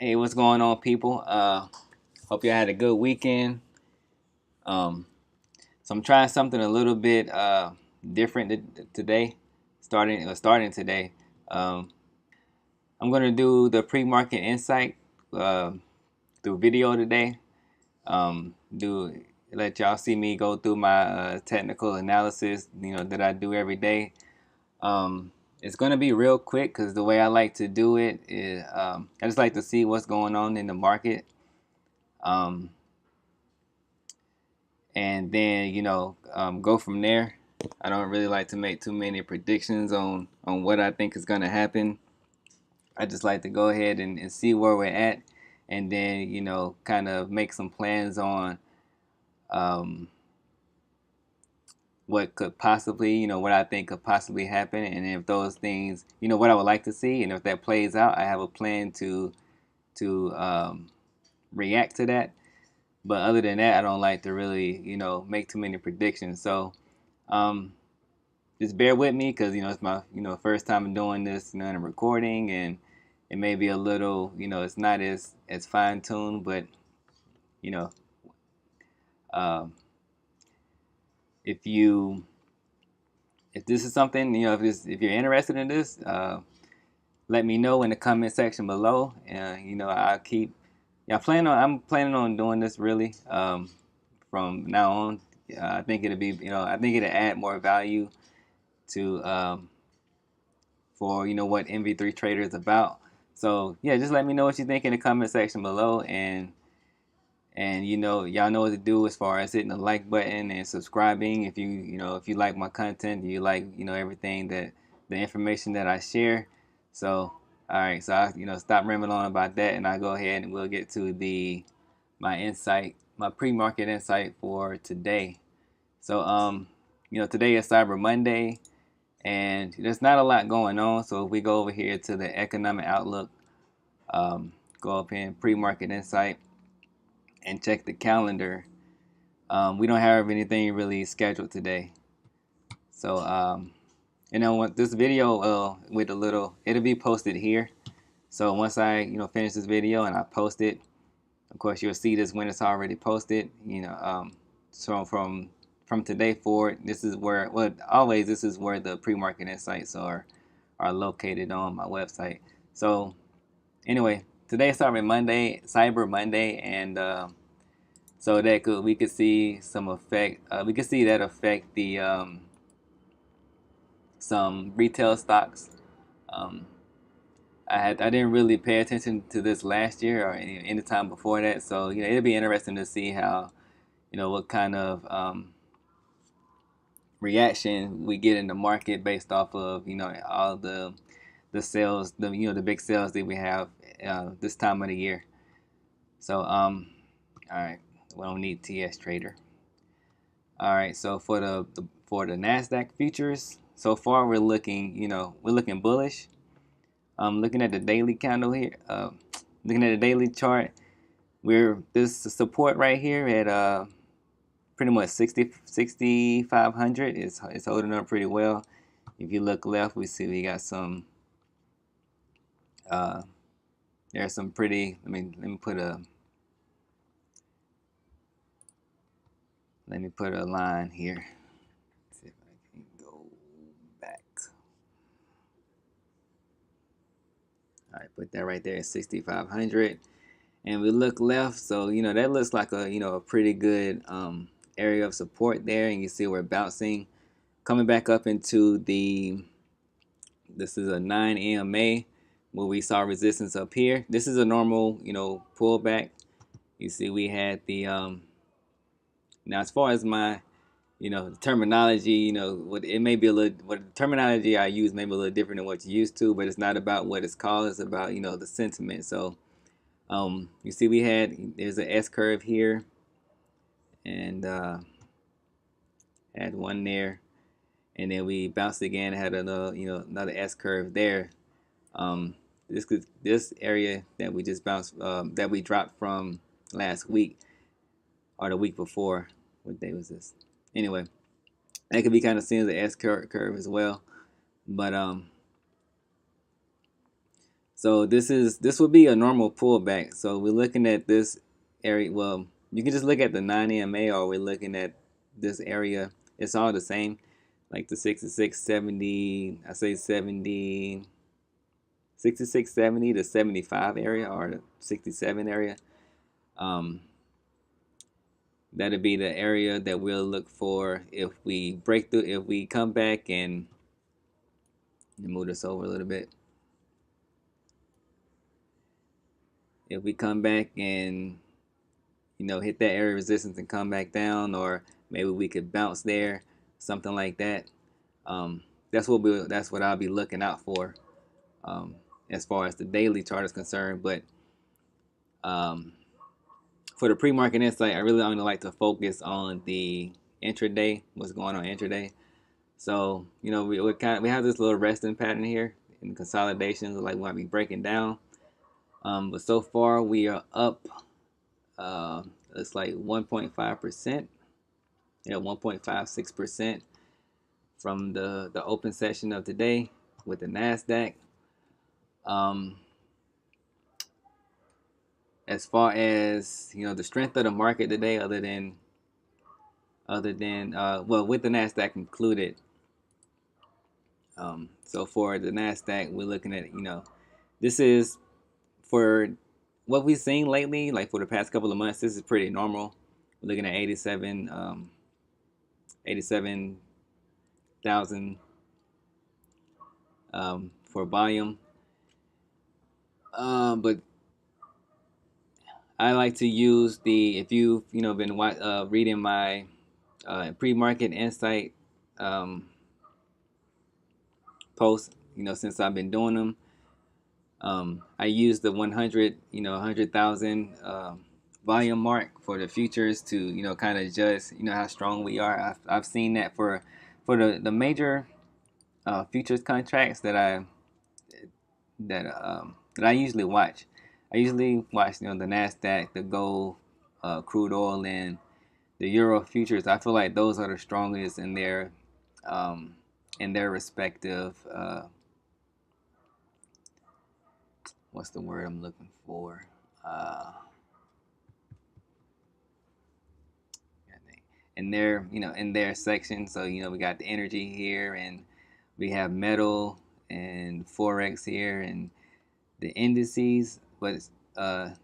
Hey, what's going on, people? Hope you had a good weekend. Um, so I'm trying something a little bit different today. Starting today. Um, I'm gonna do the pre-market insight uh, through video today. Do let y'all see me go through my technical analysis, that I do every day. It's gonna be real quick because the way I like to do it is I just like to see what's going on in the market. Um, and then go from there. I don't really like to make too many predictions on what I think is going to happen. I just like to go ahead and see where we're at, and then kind of make some plans on um, what could possibly what I think could possibly happen, and if those things what I would like to see, and if that plays out, I have a plan to react to that. But other than that, I don't like to really make too many predictions. So um, just bear with me because it's my first time doing this and recording, and it may be a little it's not as fine tuned, but you know um, if you if this is something if you're interested in this, let me know in the comment section below, and I'll keep I'm planning on doing this really from now on. I think it'll be I think it'll add more value to for what MV3 Trader is about. So yeah, just let me know what you think in the comment section below, and y'all know what to do as far as hitting the like button and subscribing if if you like my content, you like everything that the information that I share. So all right, so I stop rambling on about that, and I go ahead and we'll get to the my pre-market insight for today. So today is Cyber Monday, and there's not a lot going on. So if we go over here to the economic outlook, go up in pre-market insight and check the calendar. We don't have anything really scheduled today. So what this video with a little, it'll be posted here. So once I finish this video and I post it, of course you'll see this when it's already posted. So from today forward, this is where always this is where the pre-market insights are located on my website. So anyway, today is Cyber Monday, and so that we could see some effect. We could see that affect the some retail stocks. Um, I didn't really pay attention to this last year or any time before that, so it'll be interesting to see how what kind of reaction we get in the market based off of all the sales, the big sales that we have this time of the year. So all right, we don't need TS Trader. All right, so for the Nasdaq futures, so far we're looking bullish. Looking at the daily candle here, looking at the daily chart, we're this support right here at pretty much 6,500. It's holding up pretty well. If you look left, we see we got some uh, there's some pretty. Let me put a line here. Let's see if I can go back. All right, put that right there at 6,500, and we look left. So that looks like a pretty good area of support there, and you see we're bouncing, coming back up into the. This is a 9 EMA where we saw resistance up here. This is a normal pullback. You see we had the now as far as my terminology, what it may be a little, what the terminology I use may be a little different than what you're used to, but it's not about what it's called, it's about the sentiment. So you see there's an S curve here, and had one there, and then we bounced again, had another S curve there. um, this area that we just bounced, that we dropped from last week or the week before, what day was this anyway, that could be kind of seen as the S curve as well. But So this would be a normal pullback. So we're looking at this area. Well, you can just look at the 9 EMA, or we're looking at this area. It's all the same, like the 66, 70. I say 70, 66, 70 to 75 area, or the 67 area. Um, That'll be the area that we'll look for if we break through. If we come back and move this over a little bit. If we come back and hit that area of resistance and come back down, or maybe we could bounce there, something like that. Um, that's what I'll be looking out for, as far as the daily chart is concerned. But um, for the pre-market insight, I really only like to focus on the intraday, what's going on intraday. So we have this little resting pattern here in consolidations, like we might be breaking down. But so far we are up. It's like 1.5%. Yeah, 1.56% from the open session of today with the Nasdaq. As far as the strength of the market today, other than well, with the Nasdaq included. So for the Nasdaq, we're looking at this is for what we've seen lately, like for the past couple of months. This is pretty normal. We're looking at 87,000 for volume. But I like to use if you've been reading my pre-market insight posts, since I've been doing them. I use the 100,000 volume mark for the futures to kind of judge how strong we are. I've seen that for the major futures contracts that I usually watch. I usually watch the Nasdaq, the gold, crude oil, and the euro futures. I feel like those are the strongest in their respective what's the word I'm looking for? In their section. So we got the energy here, and we have metal and forex here, and the indices. But the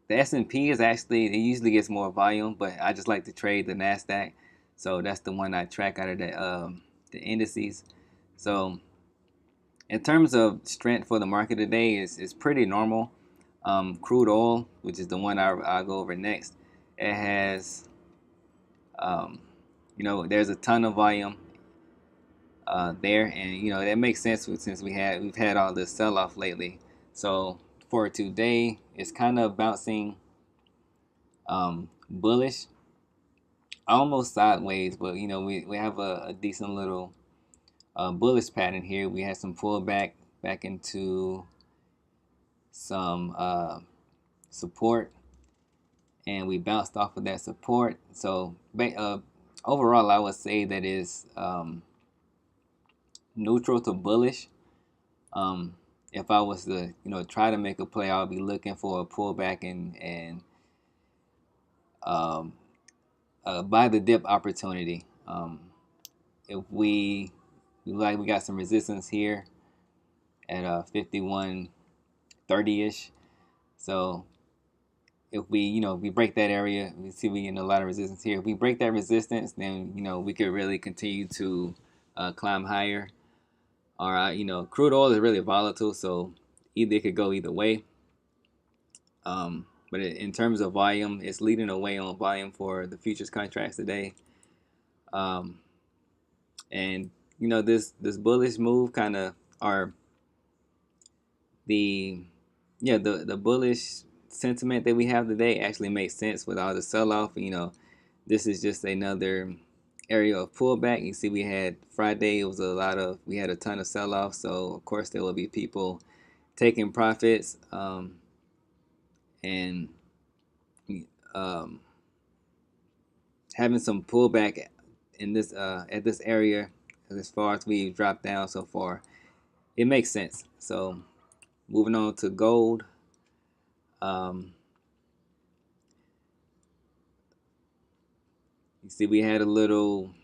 S&P is actually, it usually gets more volume, but I just like to trade the Nasdaq, so that's the one I track out of the indices. So in terms of strength for the market today, is pretty normal. Crude oil, which is the one I'll go over next, it has there's a ton of volume there, and that makes sense since we've had all this sell-off lately. So for today, it's kind of bouncing bullish, almost sideways, but we have a decent little bullish pattern here. We had some pullback back into some support, and we bounced off of that support. So overall, I would say that is neutral to bullish. If I was to try to make a play, I would be looking for a pullback and buy the dip opportunity. If we got some resistance here at 51.30ish. So if we break that area, we see we get a lot of resistance here. If we break that resistance, then we could really continue to climb higher. All right, crude oil is really volatile, so it could go either way. But in terms of volume, it's leading the way on volume for the futures contracts today. And this bullish move kind of are the bullish sentiment that we have today actually makes sense with all the sell-off. This is just another area of pullback. You see, we had Friday, we had a ton of sell-off, so of course there will be people taking profits and having some pullback in this at this area. As far as we've dropped down so far, it makes sense. So Moving on to gold. You see, we had a little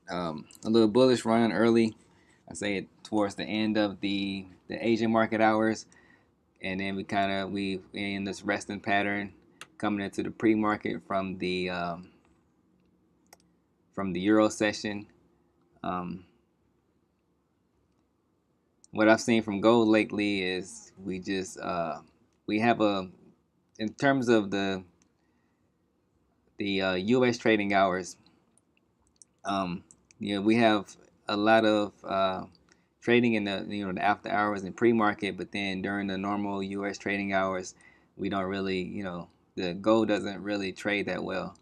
bullish run early. I say it towards the end of the Asian market hours, and then we in this resting pattern coming into the pre-market from the Euro session. What I've seen from gold lately is we have in terms of the U.S. trading hours. We have a lot of trading in the after hours and pre-market, but then during the normal U.S. trading hours, we don't really the gold doesn't really trade that well.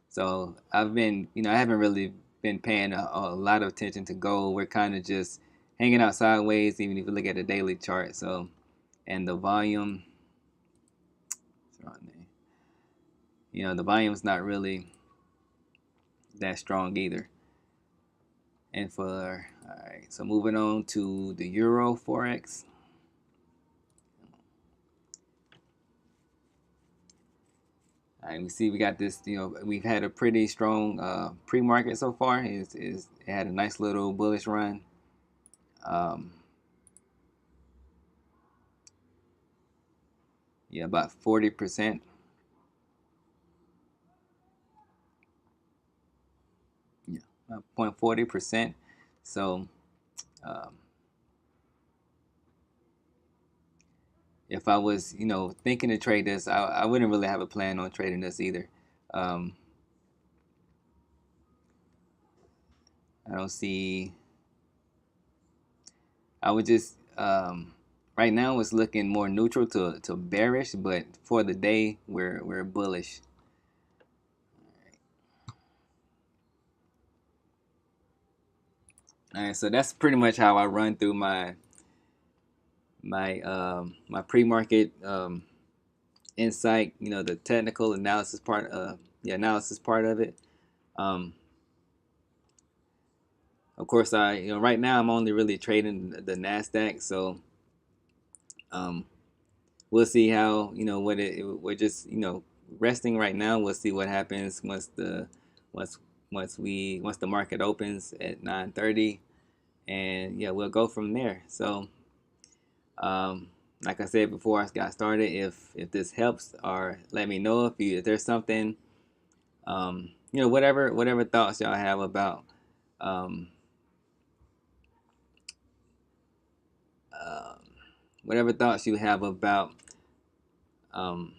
So I haven't really been paying a lot of attention to gold. We're kind of just hanging out sideways, even if you look at the daily chart. So, and the volume, the volume's not really that strong either. And all right, so moving on to the Euro Forex. All right, we see we got this, we've had a pretty strong pre-market so far. It had a nice little bullish run. Yeah, about 40%. Yeah, about 0.40%. So if I was, thinking to trade this, I wouldn't really have a plan on trading this either. I don't see. I would just right now it's looking more neutral to bearish, but for the day we're bullish. All right, so that's pretty much how I run through my pre-market insight. The technical analysis part, the analysis part of it. Of course, right now I'm only really trading the Nasdaq, so we'll see how we're just resting right now. We'll see what happens once once the market opens at 9:30, and yeah, we'll go from there. So like I said before I got started, if this helps, or let me know if there's something whatever thoughts y'all have about um, uh, whatever thoughts you have about um,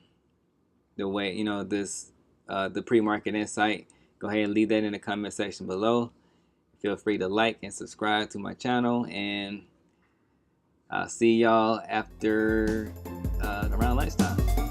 the way this the pre-market insight. Go ahead and leave that in the comment section below. Feel free to like and subscribe to my channel, and I'll see y'all after around lunchtime.